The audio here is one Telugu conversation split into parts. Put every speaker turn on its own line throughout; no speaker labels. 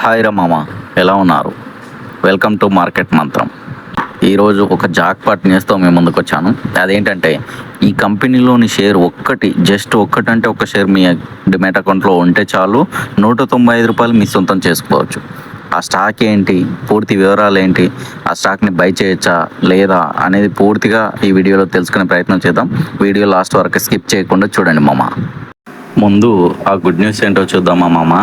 హాయ్ రా మామ, ఎలా ఉన్నారు? వెల్కమ్ టు మార్కెట్ మంత్రం. ఈరోజు ఒక జాక్పాట్ న్యూస్తో మేము ముందుకు వచ్చాను. అదేంటంటే, ఈ కంపెనీలోని షేర్ జస్ట్ ఒక్కటంటే ఒక షేర్ మీ డిమాట్ అకౌంట్లో ఉంటే చాలు, రూ. 195 మీ సొంతం చేసుకోవచ్చు. ఆ స్టాక్ ఏంటి, పూర్తి వివరాలు ఏంటి, ఆ స్టాక్ని బై చేయొచ్చా లేదా అనేది పూర్తిగా ఈ వీడియోలో తెలుసుకునే ప్రయత్నం చేద్దాం. వీడియో లాస్ట్ వరకు స్కిప్ చేయకుండా చూడండి మామ. ముందు ఆ గుడ్ న్యూస్ ఏంటో చూద్దామా మామ.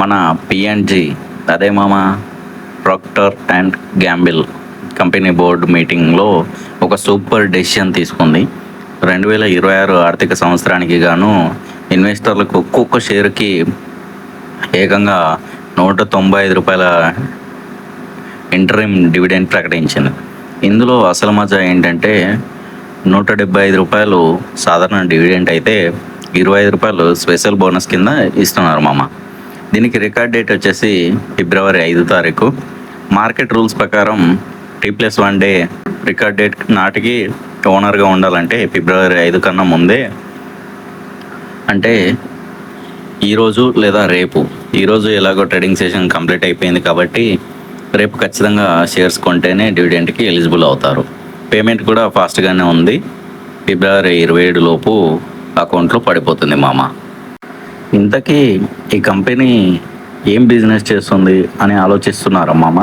మన పిఎన్జి, అదే మామ, Procter and Gamble company board మీటింగ్లో ఒక సూపర్ డెసిషన్ తీసుకుంది. 2026 ఆర్థిక సంవత్సరానికి గాను ఇన్వెస్టర్లకు ఒక్కొక్క షేర్కి ఏకంగా రూ. 195 ఇంటరిమ్ డివిడెండ్ ప్రకటించింది. ఇందులో అసలు మజా ఏంటంటే, రూ. 175 సాధారణ డివిడెంట్ అయితే రూ. 25 స్పెషల్ బోనస్ కింద ఇస్తున్నారు మామ. దీనికి రికార్డ్ డేట్ వచ్చేసి ఫిబ్రవరి 5 మార్కెట్ రూల్స్ ప్రకారం T+1 డే రికార్డ్ డేట్ నాటికి ఓనర్గా ఉండాలంటే ఫిబ్రవరి 5 కన్నా ముందే, అంటే ఈరోజు లేదా రేపు. ఈరోజు ఎలాగో ట్రేడింగ్ సెషన్ కంప్లీట్ అయిపోయింది కాబట్టి రేపు ఖచ్చితంగా షేర్స్ కొంటేనే డివిడెంట్కి ఎలిజిబుల్ అవుతారు. పేమెంట్ కూడా ఫాస్ట్గానే ఉంది. ఫిబ్రవరి 27 లోపు అకౌంట్లో పడిపోతుంది మామ. ఇంతకీ ఈ కంపెనీ ఏం బిజినెస్ చేస్తుంది అని ఆలోచిస్తున్నారా మామ?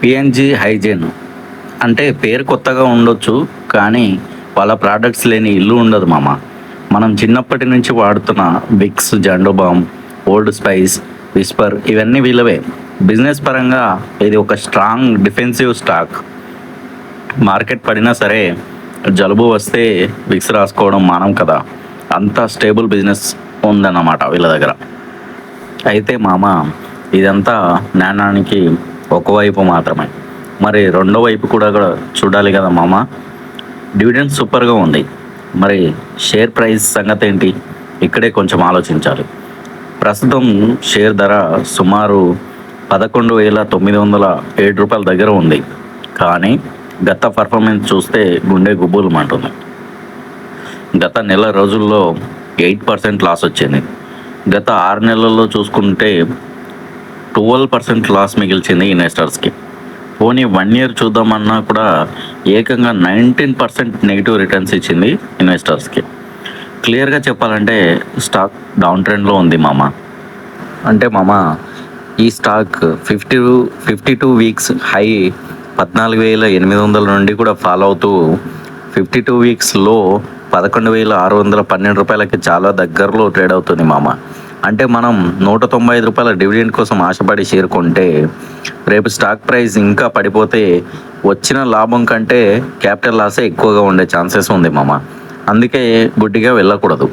పిఎన్జి హైజీన్ అంటే పేరు కొత్తగా ఉండొచ్చు, కానీ వాళ్ళ ప్రోడక్ట్స్ లేని ఇల్లు ఉండదు మామ. మనం చిన్నప్పటి నుంచి వాడుతున్న విక్స్, జండోబామ్, ఓల్డ్ స్పైస్, విస్పర్ ఇవన్నీ వీళ్ళవే. బిజినెస్ పరంగా ఇది ఒక స్ట్రాంగ్ డిఫెన్సివ్ స్టాక్. మార్కెట్ పడినా సరే జలుబు వస్తే విక్స్ రాసుకోవడం మానం కదా, అంత స్టేబుల్ బిజినెస్ ఉందన్నమాట వీళ్ళ దగ్గర. అయితే మామ, ఇదంతా నాణానికి ఒకవైపు మాత్రమే, మరి రెండో వైపు కూడా చూడాలి కదా మామ. డివిడెండ్ సూపర్గా ఉంది, మరి షేర్ ప్రైస్ సంగతి ఏంటి? ఇక్కడే కొంచెం ఆలోచించాలి. ప్రస్తుతం షేర్ ధర సుమారు రూ. 11,907 దగ్గర ఉంది. కానీ గత పర్ఫార్మెన్స్ చూస్తే గుండె గుబులుమంటుంది. గత నెల రోజుల్లో 8% లాస్ వచ్చింది. గత 6 నెలల్లో చూసుకుంటే 12% లాస్ మిగిల్చింది ఇన్వెస్టర్స్కి. పోనీ 1 ఇయర్ చూద్దామన్నా కూడా ఏకంగా 19% నెగిటివ్ రిటర్న్స్ ఇచ్చింది ఇన్వెస్టర్స్కి. క్లియర్గా చెప్పాలంటే స్టాక్ డౌన్ ట్రెండ్లో ఉంది మామ. అంటే మామ, ఈ స్టాక్ 52 వీక్స్ హై 14,800 నుండి కూడా ఫాలో అవుతూ 52 వీక్స్ లో రూ. 11,612 చాలా దగ్గరలో ట్రేడ్ అవుతుంది మామ. అంటే మనం రూ. 195 డివిడెండ్ కోసం ఆశపడి షేర్ కొంటే రేపు స్టాక్ ప్రైస్ ఇంకా పడిపోతే వచ్చిన లాభం కంటే క్యాపిటల్ లాసే ఎక్కువగా ఉండే ఛాన్సెస్ ఉంది మామ. అందుకే గుడ్డిగా వెళ్ళకూడదు.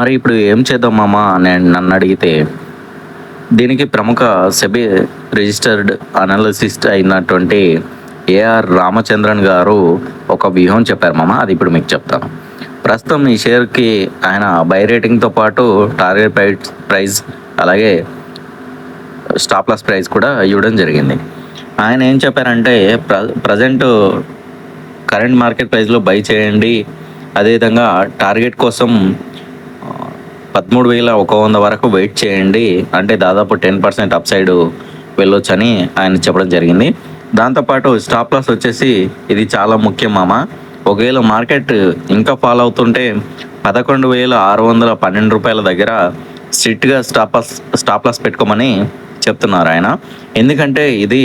మరి ఇప్పుడు ఏం చేద్దాం మామ నన్ను అడిగితే, దీనికి ప్రముఖ సెబీ రిజిస్టర్డ్ అనాలిసిస్ట్ అయినటువంటి ఏఆర్ రామచంద్రన్ గారు ఒక వ్యూహం చెప్పారు మామ. అది ఇప్పుడు మీకు చెప్తాను. ప్రస్తుతం ఈ షేర్కి ఆయన బై రేటింగ్తో పాటు టార్గెట్ ప్రైస్ అలాగే స్టాప్ లాస్ ప్రైస్ కూడా ఇవ్వడం జరిగింది. ఆయన ఏం చెప్పారంటే, ప్రజెంట్ కరెంట్ మార్కెట్ ప్రైస్లో బై చేయండి, అదేవిధంగా టార్గెట్ కోసం 13,100 వరకు వెయిట్ చేయండి, అంటే దాదాపు 10% అప్ సైడ్ వెళ్ళొచ్చని ఆయన చెప్పడం జరిగింది. దాంతోపాటు స్టాప్ లాస్ వచ్చేసి ఇది చాలా ముఖ్యం మామ. ఒకవేళ మార్కెట్ ఇంకా ఫాలో అవుతుంటే రూ. 11,612 దగ్గర స్ట్రిక్ట్గా స్టాప్ లాస్ పెట్టుకోమని చెప్తున్నారు ఆయన. ఎందుకంటే ఇది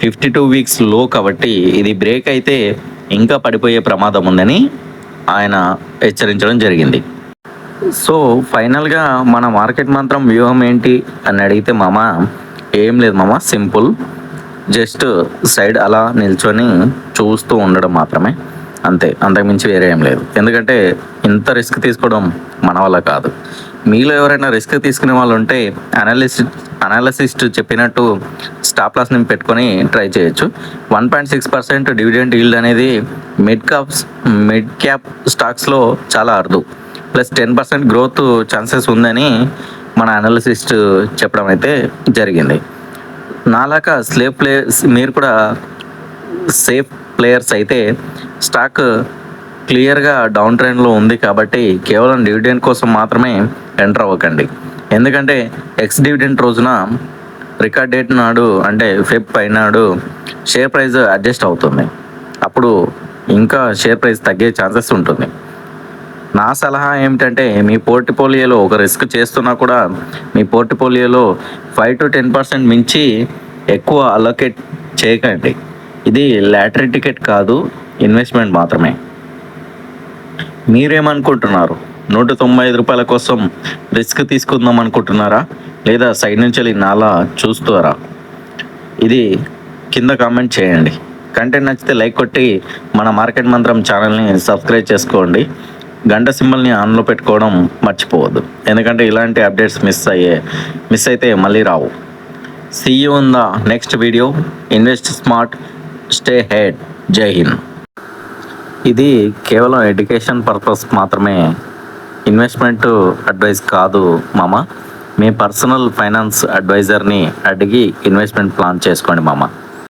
52 వీక్స్ లో కాబట్టి ఇది బ్రేక్ అయితే ఇంకా పడిపోయే ప్రమాదం ఉందని ఆయన హెచ్చరించడం జరిగింది. సో ఫైనల్గా మన మార్కెట్ మంత్రం వ్యూహం ఏంటి అని అడిగితే మామ, ఏం లేదు మామ, సింపుల్. జస్ట్ సైడ్ అలా నిల్చొని చూస్తూ ఉండడం మాత్రమే, అంతే. అంతకుమించి వేరే ఏం లేదు. ఎందుకంటే ఇంత రిస్క్ తీసుకోవడం మన వల్ల కాదు. మీలో ఎవరైనా రిస్క్ తీసుకునే వాళ్ళు ఉంటే అనాలిసిస్ట్ చెప్పినట్టు స్టాప్ లాస్ని పెట్టుకొని ట్రై చేయొచ్చు. 1.6% డివిడెండ్ ఈల్డ్ అనేది మిడ్ క్యాప్ స్టాక్స్లో చాలా అరుదు. ప్లస్ 10% గ్రోత్ ఛాన్సెస్ ఉందని మన అనాలిసిస్ట్ చెప్పడం అయితే జరిగింది. నాలాగా మీరు కూడా సేఫ్ ప్లేయర్స్ అయితే స్టాక్ క్లియర్గా డౌన్ ట్రెండ్లో ఉంది కాబట్టి కేవలం డివిడెండ్ కోసం మాత్రమే ఎంటర్ అవ్వకండి. ఎందుకంటే ఎక్స్ డివిడెంట్ రోజున రికార్డ్ డేట్ నాడు అంటే ఫెబ్ నాడు షేర్ ప్రైస్ అడ్జస్ట్ అవుతుంది. అప్పుడు ఇంకా షేర్ ప్రైస్ తగ్గే ఛాన్సెస్ ఉంటుంది. నా సలహా ఏమిటంటే మీ పోర్ట్ఫోలియోలో ఒక రిస్క్ చేస్తున్నా కూడా మీ పోర్ట్ఫోలియోలో 5 to 10% మించి ఎక్కువ అలొకేట్ చేయకండి. ఇది లాటరీ టికెట్ కాదు, ఇన్వెస్ట్మెంట్ మాత్రమే. మీరేమనుకుంటున్నారు? రూ. 195 కోసం రిస్క్ తీసుకుందాం అనుకుంటున్నారా, లేదా సైడ్ నుంచి నాలా చూస్తారా? ఇది కింద కామెంట్ చేయండి. కంటెంట్ నచ్చితే లైక్ కొట్టి మన మార్కెట్ మంత్రం ఛానల్ని సబ్స్క్రైబ్ చేసుకోండి. గంట సింబల్ని ఆన్లో పెట్టుకోవడం మర్చిపోవద్దు, ఎందుకంటే ఇలాంటి అప్డేట్స్ మిస్ అయితే మళ్ళీ రావు. See you in the next video. Invest smart, stay head. Jai Hind. ఇది కేవలం ఎడ్యుకేషన్ పర్పస్ మాత్రమే, ఇన్వెస్ట్మెంట్ అడ్వైస్ కాదు మామ. మీ పర్సనల్ ఫైనాన్స్ అడ్వైజర్ని అడిగి ఇన్వెస్ట్మెంట్ ప్లాన్ చేసుకోండి మామ.